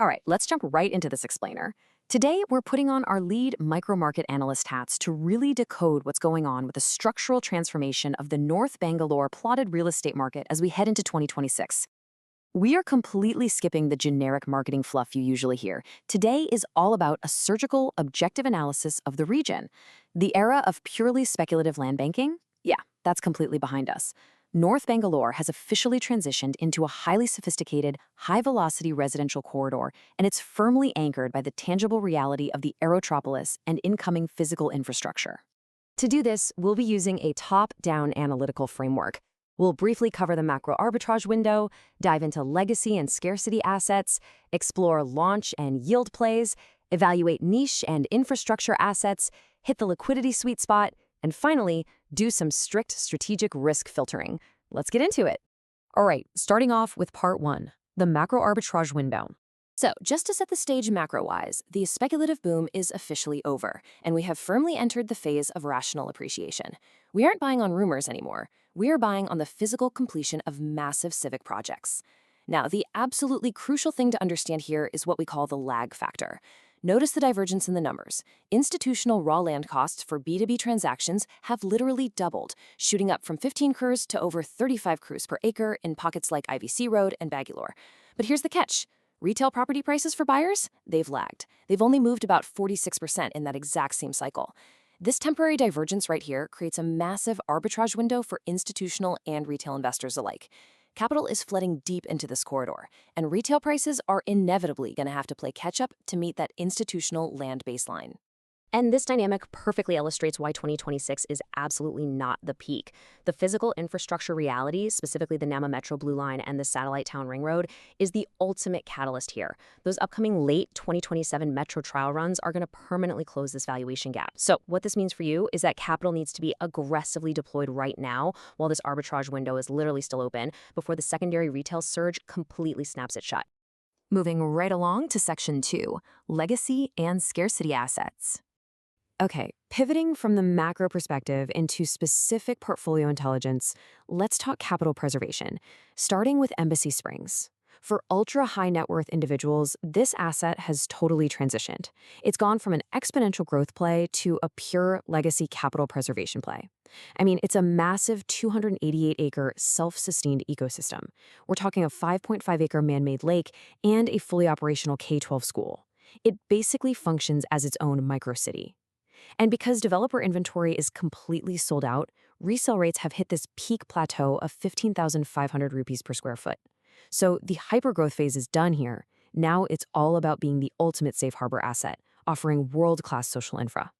All right, let's jump right into this explainer. Today, we're putting on our lead micro-market analyst hats to really decode what's going on with the structural transformation of the North Bangalore plotted real estate market as we head into 2026. We are completely skipping the generic marketing fluff you usually hear. Today is all about a surgical, objective analysis of the region. The era of purely speculative land banking? Yeah, that's completely behind us. North Bangalore has officially transitioned into a highly sophisticated, high-velocity residential corridor, and it's firmly anchored by the tangible reality of the Aerotropolis and incoming physical infrastructure. To do this, we'll be using a top-down analytical framework. We'll briefly cover the macro arbitrage window, dive into legacy and scarcity assets, explore launch and yield plays, evaluate niche and infrastructure assets, hit the liquidity sweet spot, and finally, do some strict strategic risk filtering. Let's get into it. All right, starting off with part one, the macro arbitrage window. So, just to set the stage macro-wise, the speculative boom is officially over, and we have firmly entered the phase of rational appreciation. We aren't buying on rumors anymore. We are buying on the physical completion of massive civic projects. Now, the absolutely crucial thing to understand here is what we call the lag factor. Notice the divergence in the numbers. Institutional raw land costs for B2B transactions have literally doubled, shooting up from 15 crores to over 35 crores per acre in pockets like IVC Road and Bagalur. But here's the catch. Retail property prices for buyers? They've lagged. They've only moved about 46% in that exact same cycle. This temporary divergence right here creates a massive arbitrage window for institutional and retail investors alike. Capital is flooding deep into this corridor, and retail prices are inevitably going to have to play catch-up to meet that institutional land baseline. And this dynamic perfectly illustrates why 2026 is absolutely not the peak. The physical infrastructure reality, specifically the Namma Metro Blue Line and the Satellite Town Ring Road, is the ultimate catalyst here. Those upcoming late 2027 metro trial runs are going to permanently close this valuation gap. So what this means for you is that capital needs to be aggressively deployed right now while this arbitrage window is literally still open before the secondary retail surge completely snaps it shut. Moving right along to section 2, legacy and scarcity assets. Okay, pivoting from the macro perspective into specific portfolio intelligence, let's talk capital preservation, starting with Embassy Springs. For ultra-high net worth individuals, this asset has totally transitioned. It's gone from an exponential growth play to a pure legacy capital preservation play. I mean, it's a massive 288-acre self-sustained ecosystem. We're talking a 5.5-acre man-made lake and a fully operational K-12 school. It basically functions as its own microcity. And because developer inventory is completely sold out, resale rates have hit this peak plateau of 15,500 rupees per square foot. So the hypergrowth phase is done here. Now it's all about being the ultimate safe harbor asset, offering world-class social infra.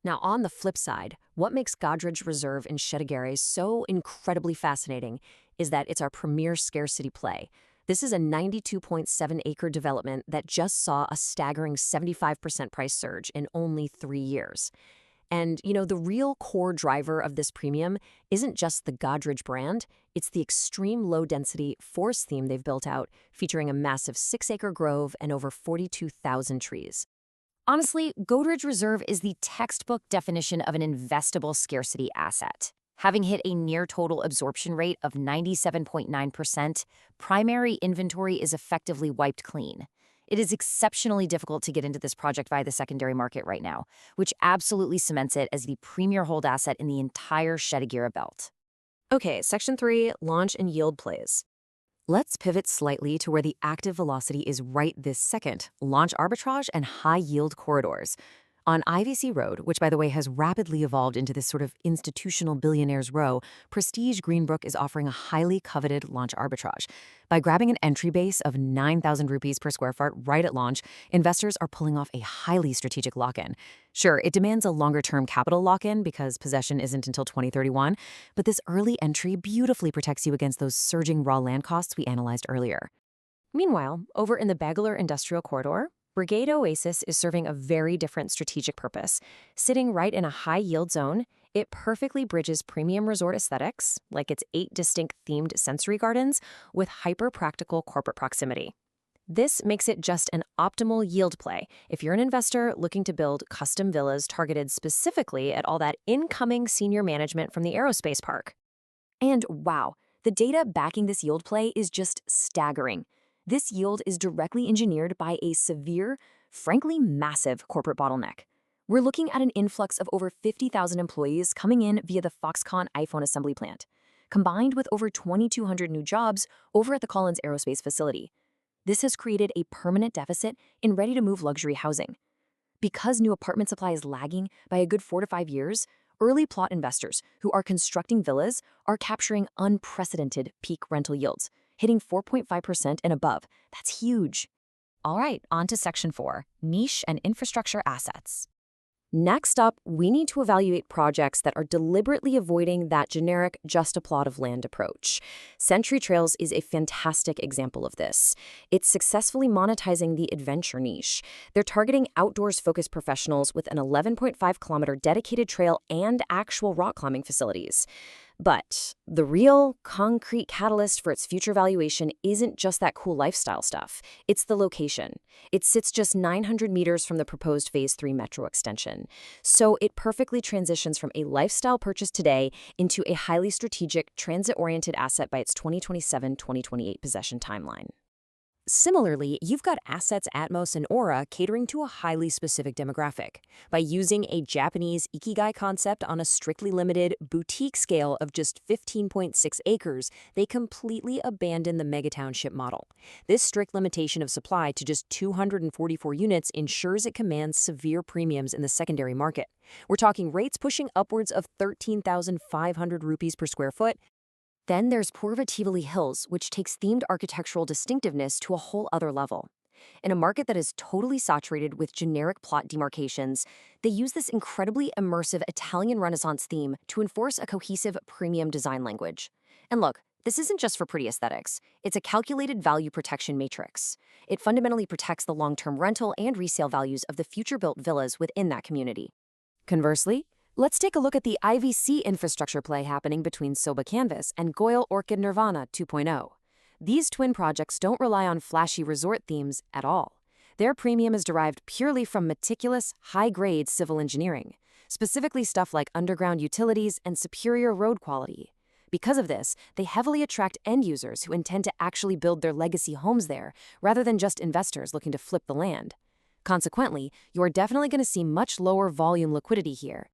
Now, on the flip side, what makes Godrej Reserve in Shedigere so incredibly fascinating is that it's our premier scarcity play. This is a 92.7-acre development that just saw a staggering 75% price surge in only 3 years. And, the real core driver of this premium isn't just the Godrej brand, it's the extreme low-density forest theme they've built out, featuring a massive 6-acre grove and over 42,000 trees. Honestly, Godrej Reserve is the textbook definition of an investable scarcity asset. Having hit a near total absorption rate of 97.9%, primary inventory is effectively wiped clean. It is exceptionally difficult to get into this project via the secondary market right now, which absolutely cements it as the premier hold asset in the entire Shedigere belt. Okay, section 3, launch and yield plays. Let's pivot slightly to where the active velocity is right this second, launch arbitrage and high yield corridors. On IVC Road, which by the way has rapidly evolved into this sort of institutional billionaires row, Prestige Greenbrook is offering a highly coveted launch arbitrage. By grabbing an entry base of 9,000 rupees per square foot right at launch, investors are pulling off a highly strategic lock-in. Sure, it demands a longer-term capital lock-in because possession isn't until 2031, but this early entry beautifully protects you against those surging raw land costs we analyzed earlier. Meanwhile, over in the Bagalur Industrial Corridor, Brigade Oasis is serving a very different strategic purpose. Sitting right in a high-yield zone, it perfectly bridges premium resort aesthetics, like its 8 distinct themed sensory gardens, with hyper-practical corporate proximity. This makes it just an optimal yield play if you're an investor looking to build custom villas targeted specifically at all that incoming senior management from the aerospace park. And wow, the data backing this yield play is just staggering. This yield is directly engineered by a severe, frankly massive corporate bottleneck. We're looking at an influx of over 50,000 employees coming in via the Foxconn iPhone assembly plant, combined with over 2,200 new jobs over at the Collins Aerospace facility. This has created a permanent deficit in ready-to-move luxury housing. Because new apartment supply is lagging by a good 4 to 5 years, early plot investors who are constructing villas are capturing unprecedented peak rental yields, hitting 4.5% and above. That's huge. All right, on to Section 4, niche and infrastructure assets. Next up, we need to evaluate projects that are deliberately avoiding that generic just a plot of land approach. Century Trails is a fantastic example of this. It's successfully monetizing the adventure niche. They're targeting outdoors-focused professionals with an 11.5-kilometer dedicated trail and actual rock climbing facilities. But the real, concrete catalyst for its future valuation isn't just that cool lifestyle stuff. It's the location. It sits just 900 meters from the proposed Phase 3 metro extension. So it perfectly transitions from a lifestyle purchase today into a highly strategic, transit-oriented asset by its 2027-2028 possession timeline. Similarly, you've got assets Atmos and Aura catering to a highly specific demographic. By using a Japanese ikigai concept on a strictly limited, boutique scale of just 15.6 acres, they completely abandon the megatownship model. This strict limitation of supply to just 244 units ensures it commands severe premiums in the secondary market. We're talking rates pushing upwards of 13,500 rupees per square foot. Then there's Purva Tivoli Hills, which takes themed architectural distinctiveness to a whole other level. In a market that is totally saturated with generic plot demarcations, they use this incredibly immersive Italian Renaissance theme to enforce a cohesive premium design language. And look, this isn't just for pretty aesthetics. It's a calculated value protection matrix. It fundamentally protects the long-term rental and resale values of the future-built villas within that community. Conversely, let's take a look at the IVC infrastructure play happening between Soba Canvas and Goyal Orchid Nirvana 2.0. These twin projects don't rely on flashy resort themes at all. Their premium is derived purely from meticulous, high-grade civil engineering, specifically stuff like underground utilities and superior road quality. Because of this, they heavily attract end users who intend to actually build their legacy homes there, rather than just investors looking to flip the land. Consequently, you're definitely going to see much lower volume liquidity here.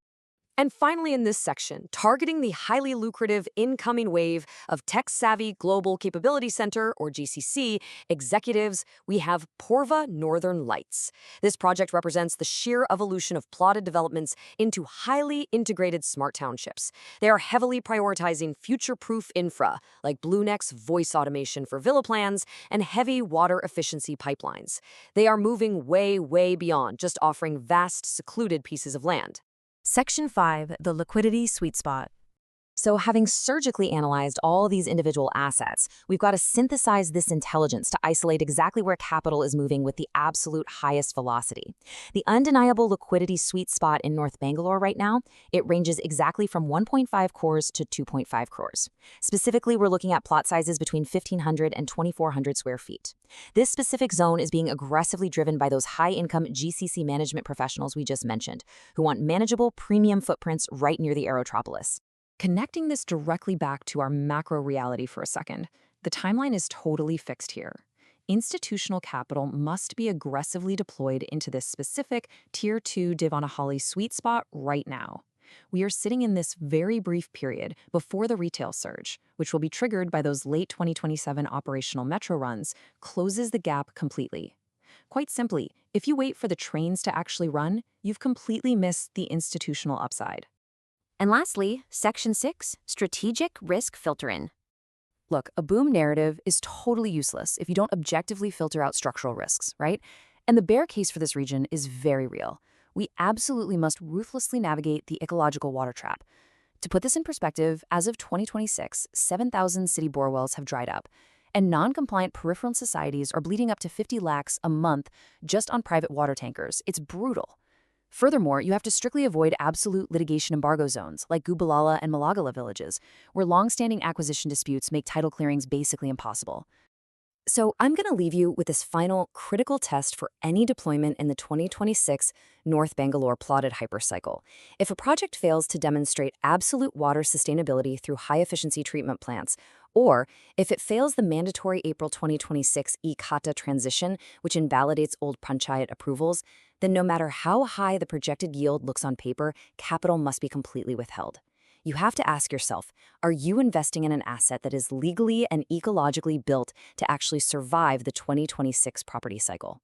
And finally in this section, targeting the highly lucrative incoming wave of tech-savvy Global Capability Center, or GCC, executives, we have Purva Northern Lights. This project represents the sheer evolution of plotted developments into highly integrated smart townships. They are heavily prioritizing future-proof infra, like BlueNext's voice automation for villa plans and heavy water efficiency pipelines. They are moving way, way beyond just offering vast, secluded pieces of land. Section 5, the liquidity sweet spot. So having surgically analyzed all these individual assets, we've got to synthesize this intelligence to isolate exactly where capital is moving with the absolute highest velocity. The undeniable liquidity sweet spot in North Bangalore right now, it ranges exactly from 1.5 crores to 2.5 crores. Specifically, we're looking at plot sizes between 1,500 and 2,400 square feet. This specific zone is being aggressively driven by those high-income GCC management professionals we just mentioned, who want manageable premium footprints right near the Aerotropolis. Connecting this directly back to our macro reality for a second, the timeline is totally fixed here. Institutional capital must be aggressively deployed into this specific Tier 2 Devanahalli sweet spot right now. We are sitting in this very brief period before the retail surge, which will be triggered by those late 2027 operational metro runs, closes the gap completely. Quite simply, if you wait for the trains to actually run, you've completely missed the institutional upside. And lastly, Section 6, strategic risk filtering. Look, a boom narrative is totally useless if you don't objectively filter out structural risks, right? And the bear case for this region is very real. We absolutely must ruthlessly navigate the ecological water trap. To put this in perspective, as of 2026, 7,000 city borewells have dried up, and non-compliant peripheral societies are bleeding up to 50 lakhs a month just on private water tankers. It's brutal. Furthermore, you have to strictly avoid absolute litigation embargo zones, like Gubalala and Malagala villages, where long-standing acquisition disputes make title clearings basically impossible. So I'm going to leave you with this final critical test for any deployment in the 2026 North Bangalore plotted hypercycle. If a project fails to demonstrate absolute water sustainability through high-efficiency treatment plants, or if it fails the mandatory April 2026 e-Khata transition, which invalidates old panchayat approvals, then no matter how high the projected yield looks on paper, capital must be completely withheld. You have to ask yourself, are you investing in an asset that is legally and ecologically built to actually survive the 2026 property cycle?